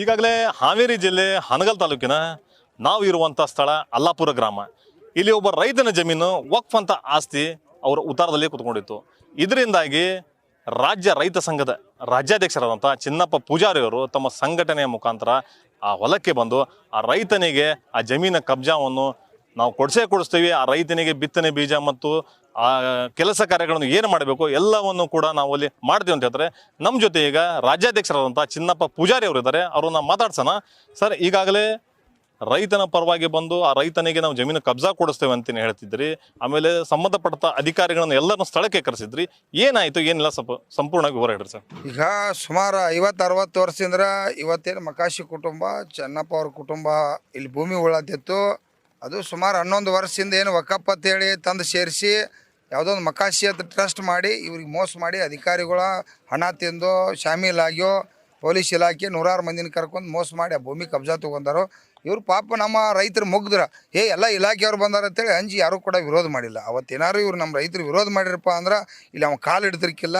ಈಗಾಗಲೇ ಹಾವೇರಿ ಜಿಲ್ಲೆ ಹಾನಗಲ್ ತಾಲೂಕಿನ ನಾವು ಇರುವಂಥ ಸ್ಥಳ ಅಲ್ಲಾಪುರ ಗ್ರಾಮ. ಇಲ್ಲಿ ಒಬ್ಬ ರೈತನ ಜಮೀನು ವಕ್ಫ್ ಅಂತ ಆಸ್ತಿ ಅವರ ಉತ್ತಾರದಲ್ಲಿ ಕೂತ್ಕೊಂಡಿತ್ತು. ಇದರಿಂದಾಗಿ ರಾಜ್ಯ ರೈತ ಸಂಘದ ರಾಜ್ಯಾಧ್ಯಕ್ಷರಾದಂಥ ಚಿನ್ನಪ್ಪ ಪೂಜಾರಿ ಅವರು ತಮ್ಮ ಸಂಘಟನೆಯ ಮುಖಾಂತರ ಆ ಹೊಲಕ್ಕೆ ಬಂದು ಆ ರೈತನಿಗೆ ಆ ಜಮೀನ ಕಬ್ಜಾವನ್ನು ನಾವು ಕೊಡಿಸ್ತೀವಿ, ಆ ರೈತನಿಗೆ ಬಿತ್ತನೆ ಬೀಜ ಮತ್ತು ಆ ಕೆಲಸ ಕಾರ್ಯಗಳನ್ನು ಏನು ಮಾಡಬೇಕು ಎಲ್ಲವನ್ನು ಕೂಡ ನಾವು ಅಲ್ಲಿ ಮಾಡ್ತೀವಿ ಅಂತ ಹೇಳ್ತಾರೆ. ನಮ್ಮ ಜೊತೆ ಈಗ ರಾಜ್ಯಾಧ್ಯಕ್ಷರಾದಂಥ ಚಿನ್ನಪ್ಪ ಪೂಜಾರಿ ಅವರು ಇದ್ದಾರೆ. ಅವ್ರನ್ನ ಮಾತಾಡ್ಸೋಣ. ಸರ್, ಈಗಾಗಲೇ ರೈತನ ಪರವಾಗಿ ಬಂದು ಆ ರೈತನಿಗೆ ನಾವು ಜಮೀನು ಕಬ್ಜಾ ಕೊಡಿಸ್ತೇವೆ ಅಂತೇನು ಹೇಳ್ತಿದ್ರಿ, ಆಮೇಲೆ ಸಂಬಂಧಪಟ್ಟ ಅಧಿಕಾರಿಗಳನ್ನು ಎಲ್ಲರನ್ನು ಸ್ಥಳಕ್ಕೆ ಕರೆಸಿದ್ರಿ, ಏನಾಯಿತು ಏನಿಲ್ಲ ಸ್ವಲ್ಪ ಸಂಪೂರ್ಣವಾಗಿ ವಿವರ ಹೇಳ್ರಿ ಸರ್. ಈಗ ಸುಮಾರು 50-60 ವರ್ಷದಿಂದ ಇವತ್ತೇನು ಮಕಾಶಿ ಕುಟುಂಬ, ಚೆನ್ನಪ್ಪ ಅವ್ರ ಕುಟುಂಬ ಇಲ್ಲಿ ಭೂಮಿ ಉಳದಿತ್ತು. ಅದು ಸುಮಾರು 11 ವರ್ಷದಿಂದ ಏನು ವಕಫ್ ಅಂತೇಳಿ ತಂದು ಸೇರಿಸಿ ಯಾವುದೋ ಒಂದು ಮಕಾಶಿ ಅಂತ ಟ್ರಸ್ಟ್ ಮಾಡಿ ಇವ್ರಿಗೆ ಮೋಸ ಮಾಡಿ ಅಧಿಕಾರಿಗಳ ಹಣ ತಿಂದು ಶಾಮೀಲಾಗ್ಯೋ ಪೊಲೀಸ್ ಇಲಾಖೆ 100 ಮಂದಿನ ಕರ್ಕೊಂಡು ಮೋಸ ಮಾಡಿ ಆ ಭೂಮಿ ಕಬ್ಜಾ ತೊಗೊಂಡಾರೋ. ಇವ್ರು ಪಾಪ ನಮ್ಮ ರೈತರು ಮುಗ್ದ್ರ ಎಲ್ಲ ಇಲಾಖೆಯವ್ರು ಬಂದಾರ ಅಂತೇಳಿ ಅಂಜಿ ಯಾರೂ ಕೂಡ ವಿರೋಧ ಮಾಡಿಲ್ಲ. ಅವತ್ತೇನಾರು ಇವ್ರು ನಮ್ಮ ರೈತರು ವಿರೋಧ ಮಾಡಿರಪ್ಪ ಅಂದ್ರೆ ಇಲ್ಲಿ ಅವ್ನು ಕಾಲು ಹಿಡ್ತಿರ್ಕಿಲ್ಲ.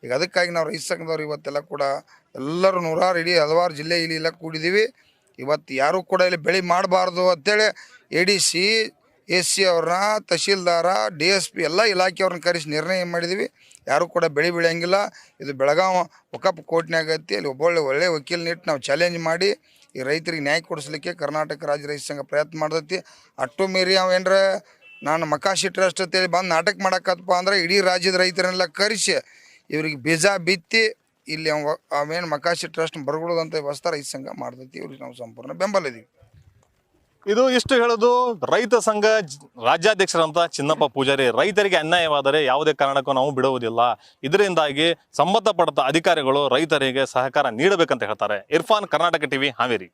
ಈಗ ಅದಕ್ಕಾಗಿ ನಾವು ರೈತ ಸಂಘದವ್ರು ಇವತ್ತೆಲ್ಲ ಕೂಡ ಎಲ್ಲರೂ 100 ಇಡೀ ಹಲವಾರು ಜಿಲ್ಲೆ ಇಲ್ಲಿ ಎಲ್ಲ ಕೂಡಿದ್ದೀವಿ. ಇವತ್ತು ಯಾರೂ ಕೂಡ ಇಲ್ಲಿ ಬೆಳೆ ಮಾಡಬಾರ್ದು ಅಂತೇಳಿ ADC AC ಅವ್ರನ್ನ, ತಹಶೀಲ್ದಾರ, DSP ಎಲ್ಲ ಇಲಾಖೆಯವ್ರನ್ನ ಕರೆಸಿ ನಿರ್ಣಯ ಮಾಡಿದ್ದೀವಿ. ಯಾರೂ ಕೂಡ ಬೆಳೆ ಬೆಳೆಯಂಗಿಲ್ಲ. ಇದು ಬೆಳಗಾವಿ ವಕಫ್ ಕೋರ್ಟ್ನಾಗ ಐತಿ. ಅಲ್ಲಿ ಒಳ್ಳೆ ವಕೀಲನಿಟ್ಟು ನಾವು ಚಾಲೆಂಜ್ ಮಾಡಿ ಈ ರೈತರಿಗೆ ನ್ಯಾಯ ಕೊಡಿಸ್ಲಿಕ್ಕೆ ಕರ್ನಾಟಕ ರಾಜ್ಯ ರೈತ ಸಂಘ ಪ್ರಯತ್ನ ಮಾಡ್ತೈತಿ. ಅಷ್ಟು ಮೀರಿ ಅವೇನ್ರ ನಾನು ಮಕಾಶಿ ಟ್ರಸ್ಟ್ ಅಂತೇಳಿ ಬಂದು ನಾಟಕ ಮಾಡಕತ್ತಪ್ಪ ಅಂದ್ರೆ ಇಡೀ ರಾಜ್ಯದ ರೈತರನ್ನೆಲ್ಲ ಕರೆಸಿ ಇವ್ರಿಗೆ ಬೀಜ ಬಿತ್ತಿ ಇಲ್ಲಿ ಅವೇನು ಮಕಾಶಿ ಟ್ರಸ್ಟ್ ಬರಗೊಳ್ಳೋದಂತ ವ್ಯವಸ್ಥೆ ರೈತ ಸಂಘ ಮಾಡ್ತೈತಿ. ಇವ್ರಿಗೆ ನಾವು ಸಂಪೂರ್ಣ ಬೆಂಬಲ ಇದೀವಿ. ಇದು ಇಷ್ಟು ಹೇಳೋದು ರೈತ ಸಂಘ ರಾಜ್ಯಾಧ್ಯಕ್ಷರಂತ ಚಿನ್ನಪ್ಪ ಪೂಜಾರಿ. ರೈತರಿಗೆ ಅನ್ಯಾಯವಾದರೆ ಯಾವುದೇ ಕಾರಣಕ್ಕೂ ನಾವು ಬಿಡುವುದಿಲ್ಲ. ಇದರಿಂದಾಗಿ ಸಂಬಂಧಪಟ್ಟ ಅಧಿಕಾರಿಗಳು ರೈತರಿಗೆ ಸಹಕಾರ ನೀಡಬೇಕಂತ ಹೇಳ್ತಾರೆ. ಇರ್ಫಾನ್, ಕರ್ನಾಟಕ ಟಿವಿ, ಹಾವೇರಿ.